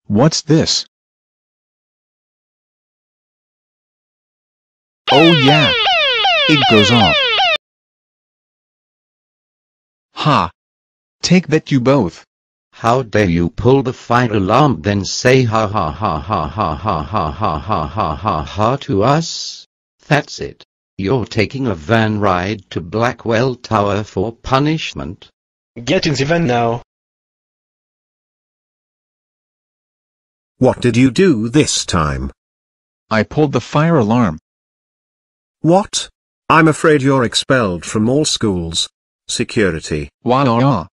What's this? Oh yeah! It goes off. Ha! Take that, you both. How dare you pull the fire alarm then say ha ha ha ha ha ha ha ha ha ha ha ha to us? That's it. You're taking a van ride to Blackwell Tower for punishment. Get in the van now. What did you do this time? I pulled the fire alarm. What? I'm afraid you're expelled from all schools. Security. Wah-ah.